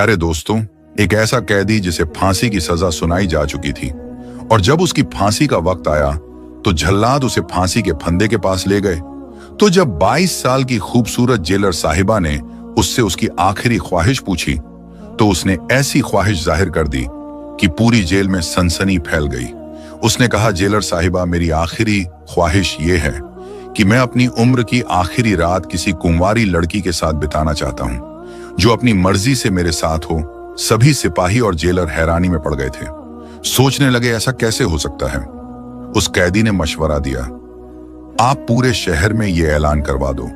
प्यारे दोस्तों, एक ऐसा कैदी जिसे फांसी की सजा सुनाई जा चुकी थी और जब उसकी फांसी का वक्त आया तो जल्लाद उसे फांसी के फंदे के पास ले गए। तो जब 22 साल की खूबसूरत जेलर साहिबा ने उससे उसकी आखिरी ख्वाहिश पूछी तो उसने ऐसी ख्वाहिश जाहिर कर दी कि पूरी जेल में सनसनी फैल गई। उसने कहा, जेलर साहिबा, मेरी आखिरी ख्वाहिश ये है कि मैं अपनी उम्र की आखिरी रात किसी कुंवारी लड़की के साथ बिताना चाहता हूं जो अपनी मर्जी से मेरे साथ हो। सभी सिपाही और जेलर हैरानी में पड़ गए थे। सोचने लगे ऐसा कैसे हो सकता है। उस कैदी ने मशवरा दिया, आप पूरे शहर में यह ऐलान करवा दो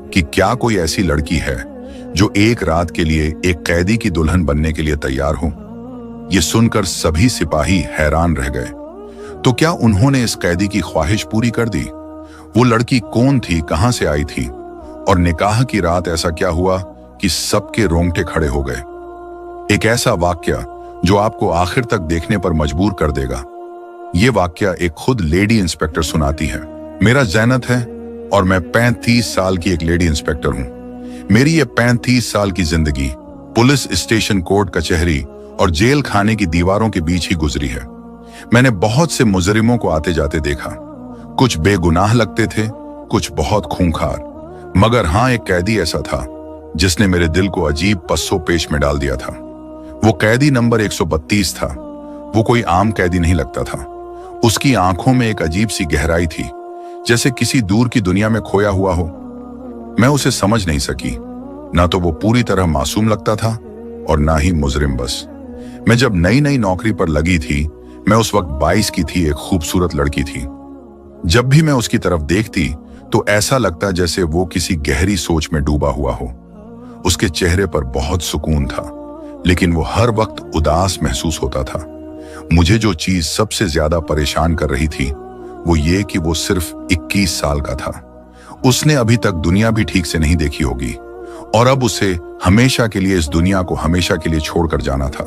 कि क्या कोई ऐसी लड़की है जो एक रात के लिए एक कैदी की दुल्हन बनने के लिए तैयार हो। यह सुनकर सभी सिपाही हैरान रह गए। तो क्या उन्होंने इस कैदी की ख्वाहिश पूरी कर दी? वो लड़की कौन थी, कहां से आई थी और निकाह की रात ऐसा क्या हुआ कि सबके रोंगटे खड़े हो गए। एक ऐसा वाक्या जो आपको आखिर तक देखने पर मजबूर कर देगा। यह वाक्या एक खुद लेडी इंस्पेक्टर सुनाती है। मेरा जैनत है और मैं 35 साल की एक लेडी इंस्पेक्टर हूं। मेरी ये 35 साल की जिंदगी पुलिस स्टेशन, कोर्ट कचहरी और जेल खाने की दीवारों के बीच ही गुजरी है। मैंने बहुत से मुजरिमों को आते जाते देखा। कुछ बेगुनाह लगते थे, कुछ बहुत खूंखार, मगर हाँ, एक कैदी ऐसा था जिसने मेरे दिल को अजीब पस्सो पेश में डाल दिया था। वो कैदी नंबर 132 था। वो कोई आम कैदी नहीं लगता था। उसकी आंखों में एक अजीब सी गहराई थी, जैसे किसी दूर की दुनिया में खोया हुआ हो। मैं उसे समझ नहीं सकी। ना तो वो पूरी तरह मासूम लगता था और ना ही मुजरिम। बस मैं जब नई नई नौकरी पर लगी थी, मैं उस वक्त 22 की थी, एक खूबसूरत लड़की थी। जब भी मैं उसकी तरफ देखती तो ऐसा लगता जैसे वो किसी गहरी सोच में डूबा हुआ हो। उसके चेहरे पर बहुत सुकून था, लेकिन वो हर वक्त उदास महसूस होता था। मुझे जो चीज सबसे ज्यादा परेशान कर रही थी वो ये कि वो सिर्फ 21 साल का था। उसने अभी तक दुनिया भी ठीक से नहीं देखी होगी और अब उसे हमेशा के लिए इस दुनिया को हमेशा के लिए छोड़कर जाना था।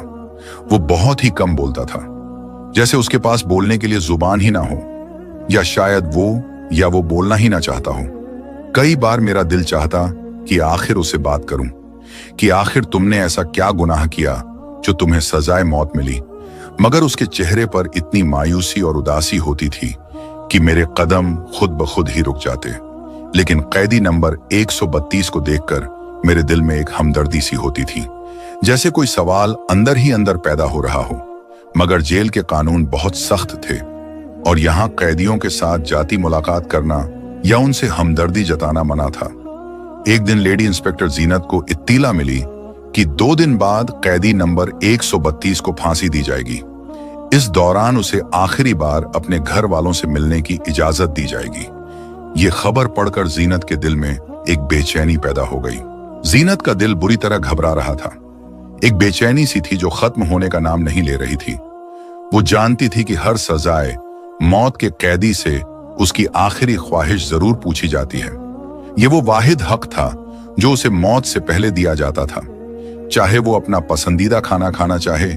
वो बहुत ही कम बोलता था, जैसे उसके पास बोलने के लिए जुबान ही ना हो, या शायद वो बोलना ही ना चाहता हो। कई बार मेरा दिल चाहता कि आखिर उससे बात करूं कि आखिर तुमने ऐसा क्या गुनाह किया जो तुम्हें सजाए मौत मिली, मगर उसके चेहरे पर इतनी मायूसी और उदासी होती थी कि मेरे कदम खुद ब खुद ही रुक जाते। लेकिन कैदी नंबर 132 को देखकर मेरे दिल में एक हमदर्दी सी होती थी, जैसे कोई सवाल अंदर ही अंदर पैदा हो रहा हो। मगर जेल के कानून बहुत सख्त थे और यहाँ कैदियों के साथ जाती मुलाकात करना या उनसे हमदर्दी जताना मना था। एक दिन लेडी इंस्पेक्टर जीनत को इत्तीला मिली कि 2 दिन बाद कैदी नंबर 132 को फांसी दी जाएगी। इस दौरान उसे आखिरी बार अपने घर वालों से मिलने की इजाजत दी जाएगी। ये खबर पढ़कर जीनत के दिल में एक बेचैनी पैदा हो गई। जीनत का दिल बुरी तरह घबरा रहा था। एक बेचैनी सी थी जो खत्म होने का नाम नहीं ले रही थी। वो जानती थी कि हर सजाए मौत के कैदी से उसकी आखिरी ख्वाहिश जरूर पूछी जाती है। ये वो वाहिद हक था जो उसे मौत से पहले दिया जाता था। चाहे वो अपना पसंदीदा खाना खाना चाहे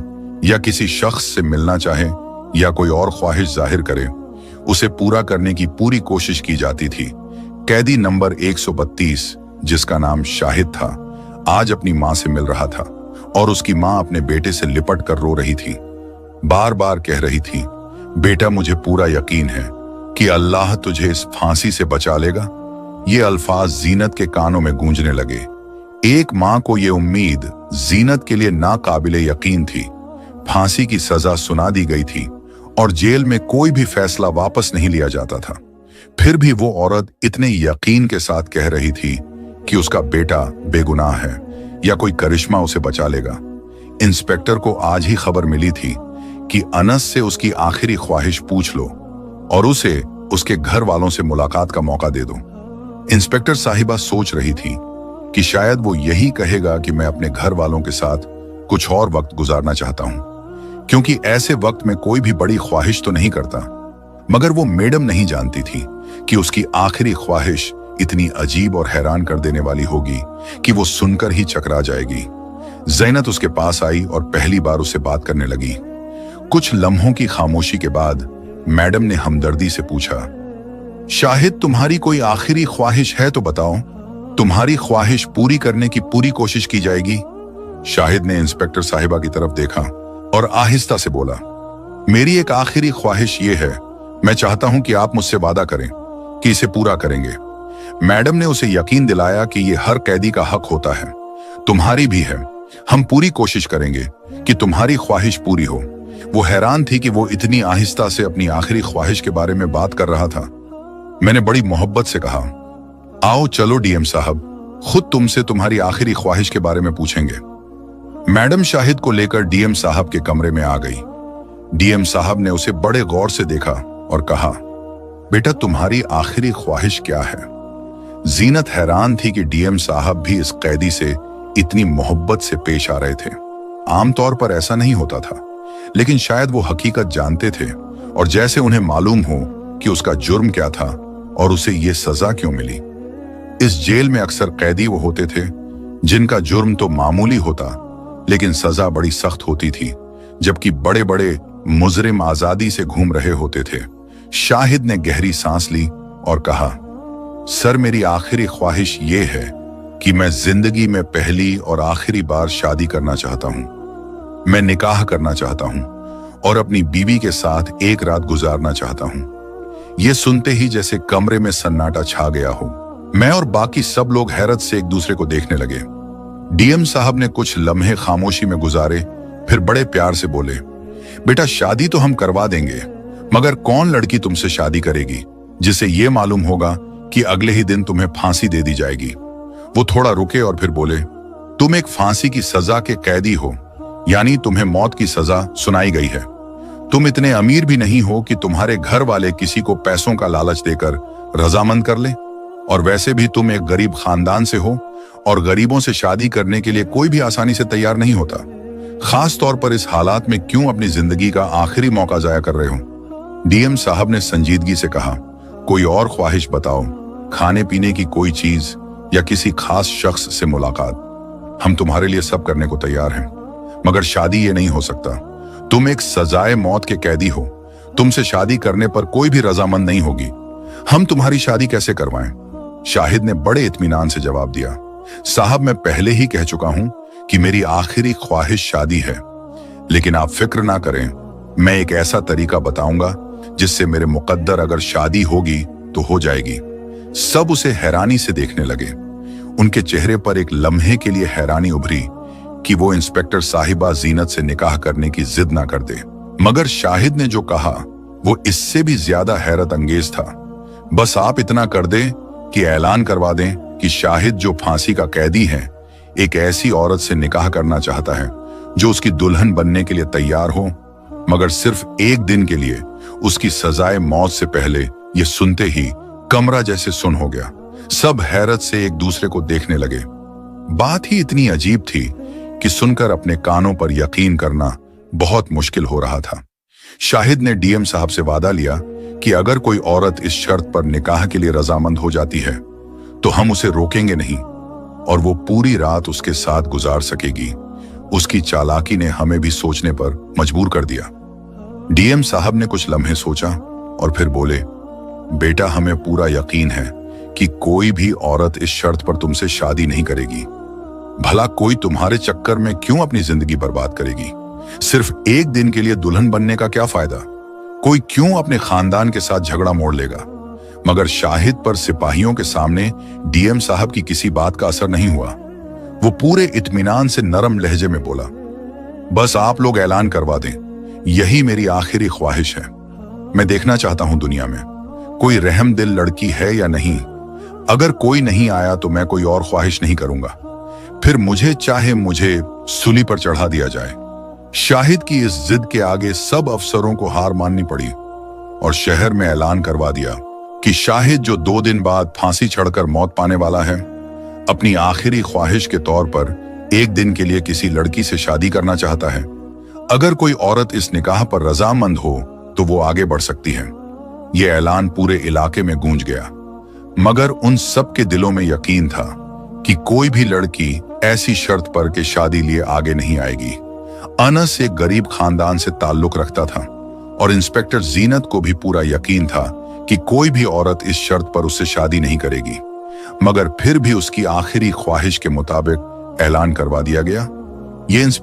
या किसी शख्स से मिलना चाहे या कोई और ख्वाहिश जाहिर करे, उसे पूरा करने की पूरी कोशिश की जाती थी। कैदी नंबर 132, जिसका नाम शाहिद था, आज अपनी मां से मिल रहा था और उसकी मां अपने बेटे से लिपट कर रो रही थी। बार बार कह रही थी, बेटा, मुझे पूरा यकीन है कि अल्लाह तुझे इस फांसी से बचा लेगा। ये अल्फाज जीनत के कानों में गूंजने लगे। एक मां को ये उम्मीद जीनत के लिए नाकाबिले यकीन थी। फांसी की सजा सुना दी गई थी और जेल में कोई भी फैसला वापस नहीं लिया जाता था। फिर भी वो औरत इतने यकीन के साथ कह रही थी कि उसका बेटा बेगुनाह है या कोई करिश्मा उसे बचा लेगा। इंस्पेक्टर को आज ही खबर मिली थी कि अनस से उसकी आखिरी ख्वाहिश पूछ लो और उसे उसके घर वालों से मुलाकात का मौका दे दो। इंस्पेक्टर साहिबा सोच रही थी कि शायद वो यही कहेगा कि मैं अपने घर वालों के साथ कुछ और वक्त गुजारना चाहता हूं, क्योंकि ऐसे वक्त में कोई भी बड़ी ख्वाहिश तो नहीं करता। मगर वो मैडम नहीं जानती थी कि उसकी आखिरी ख्वाहिश इतनी अजीब और हैरान कर देने वाली होगी कि वो सुनकर ही चकरा जाएगी। ज़ैनत उसके पास आई और पहली बार उससे बात करने लगी। कुछ लम्हों की खामोशी के बाद मैडम ने हमदर्दी से पूछा, शाहिद, तुम्हारी कोई आखिरी ख्वाहिश है तो बताओ। तुम्हारी ख्वाहिश पूरी करने की पूरी कोशिश की जाएगी। शाहिद ने इंस्पेक्टर साहिबा की तरफ देखा और आहिस्ता से बोला, मेरी एक आखिरी ख्वाहिश ये है, मैं चाहता हूं कि आप मुझसे वादा करें कि इसे पूरा करेंगे। मैडम ने उसे यकीन दिलाया कि ये हर कैदी का हक होता है, तुम्हारी भी है। हम पूरी कोशिश करेंगे कि तुम्हारी ख्वाहिश पूरी हो। वो हैरान थी कि वो इतनी आहिस्ता से अपनी आखिरी ख्वाहिश के बारे में बात कर रहा था। मैंने बड़ी मोहब्बत से कहा, आओ चलो डीएम साहब, खुद तुमसे तुम्हारी आखिरी ख्वाहिश के बारे में पूछेंगे। मैडम शाहिद को लेकर डीएम साहब के कमरे में आ गई। डीएम साहब ने उसे बड़े गौर से देखा और कहा, बेटा तुम्हारी आखिरी ख्वाहिश क्या है? जीनत हैरान थी कि डीएम साहब भी इस कैदी से इतनी मोहब्बत से पेश आ रहे थे। आमतौर पर ऐसा नहीं होता था, लेकिन शायद वो हकीकत जानते थे और जैसे उन्हें मालूम हो कि उसका जुर्म क्या था और उसे ये सजा क्यों मिली। इस जेल में अक्सर कैदी वो होते थे जिनका जुर्म तो मामूली होता, लेकिन सजा बड़ी सख्त होती थी, जबकि बड़े बड़े मुजरिम आजादी से घूम रहे होते थे। शाहिद ने गहरी सांस ली और कहा, सर मेरी आखिरी ख्वाहिश ये है कि मैं जिंदगी में पहली और आखिरी बार शादी करना चाहता हूं। मैं निकाह करना चाहता हूं और अपनी बीवी के साथ एक रात गुजारना चाहता हूं। यह सुनते ही जैसे कमरे में सन्नाटा छा गया हो। मैं और बाकी सब लोग हैरत से एक दूसरे को देखने लगे। डीएम साहब ने कुछ लम्हे खामोशी में गुजारे, फिर बड़े प्यार से बोले, बेटा शादी तो हम करवा देंगे, मगर कौन लड़की तुमसे शादी करेगी जिसे यह मालूम होगा कि अगले ही दिन तुम्हें फांसी दे दी जाएगी। वो थोड़ा रुके और फिर बोले, तुम एक फांसी की सजा के कैदी हो, यानी तुम्हें मौत की सजा सुनाई गई है। तुम इतने अमीर भी नहीं हो कि तुम्हारे घर वाले किसी को पैसों का लालच देकर रजामंद कर ले, और वैसे भी तुम एक गरीब खानदान से हो और गरीबों से शादी करने के लिए कोई भी आसानी से तैयार नहीं होता। खास तौर पर इस हालात में क्यों अपनी जिंदगी का आखिरी मौका जाया कर रहे हो? डीएम साहब ने संजीदगी से कहा, कोई और ख्वाहिश बताओ, खाने पीने की कोई चीज या किसी खास शख्स से मुलाकात। हम तुम्हारे लिए सब करने को तैयार हैं, मगर शादी ये नहीं हो सकता। तुम एक सजाए मौत के कैदी हो, तुमसे शादी करने पर कोई भी रजामंद नहीं होगी। हम तुम्हारी शादी कैसे करवाएं? शाहिद ने बड़े इत्मीनान से जवाब दिया, साहब मैं पहले ही कह चुका हूं कि मेरी आखिरी ख्वाहिश शादी है, लेकिन आप फिक्र ना करें, मैं एक ऐसा तरीका बताऊंगा जिससे मेरे मुकद्दर अगर शादी होगी तो हो जाएगी। सब उसे हैरानी से देखने लगे। उनके चेहरे पर एक लम्हे के लिए हैरानी उभरी कि वो इंस्पेक्टर साहिबा जीनत से निकाह करने की जिद ना कर दे, मगर शाहिद ने जो कहा वो इससे भी ज्यादा हैरत अंगेज था। बस आप इतना कर दें कि ऐलान करवा दें कि शाहिद जो फांसी का कैदी है, एक ऐसी औरत से निकाह करना चाहता है जो उसकी दुल्हन बनने के लिए तैयार हो, मगर सिर्फ एक दिन के लिए। उसकी सजाए मौत से पहले ये सुनते ही कमरा जैसे सुन हो गया। सब हैरत से एक दूसरे को देखने लगे। बात ही इतनी अजीब थी कि सुनकर अपने कानों पर यकीन करना बहुत मुश्किल हो रहा था। शाहिद ने डीएम साहब से वादा लिया कि अगर कोई औरत इस शर्त पर निकाह के लिए रजामंद हो जाती है तो हम उसे रोकेंगे नहीं और वो पूरी रात उसके साथ गुजार सकेगी। उसकी चालाकी ने हमें भी सोचने पर मजबूर कर दिया। डीएम साहब ने कुछ लम्हे सोचा और फिर बोले, बेटा हमें पूरा यकीन है कि कोई भी औरत इस शर्त पर तुमसे शादी नहीं करेगी। भला कोई तुम्हारे चक्कर में क्यों अपनी जिंदगी बर्बाद करेगी? सिर्फ एक दिन के लिए दुल्हन बनने का क्या फायदा? कोई क्यों अपने खानदान के साथ झगड़ा मोड़ लेगा? मगर शाहिद पर सिपाहियों के सामने डीएम साहब की किसी बात का असर नहीं हुआ। वो पूरे इत्मीनान से नरम लहजे में बोला, बस आप लोग ऐलान करवा दें, यही मेरी आखिरी ख्वाहिश है। मैं देखना चाहता हूं दुनिया में कोई रहम दिल लड़की है या नहीं। अगर कोई नहीं आया तो मैं कोई और ख्वाहिश नहीं करूंगा, फिर मुझे सूली पर चढ़ा दिया जाए। शाहिद की इस जिद के आगे सब अफसरों को हार माननी पड़ी और शहर में ऐलान करवा दिया कि शाहिद जो 2 दिन बाद फांसी चढ़कर मौत पाने वाला है, अपनी आखिरी ख्वाहिश के तौर पर एक दिन के लिए किसी लड़की से शादी करना चाहता है। अगर कोई औरत इस निकाह पर रजामंद हो तो वो आगे बढ़ सकती है। यह ऐलान पूरे इलाके में गूंज गया, मगर उन सब के दिलों में यकीन था कि कोई भी लड़की ऐसी शर्त पर के शादी लिए आगे नहीं आएगी। अनस एक गरीब खानदान से ताल्लुक रखता था और इंस्पेक्टर जीनत को भी पूरा यकीन था कि कोई भी औरत इस शर्त पर उससे शादी नहीं करेगी, मगर फिर भी उसकी आखिरी ख्वाहिश के मुताबिक ऐलान करवा दिया गया। ये इंस्पेक्टर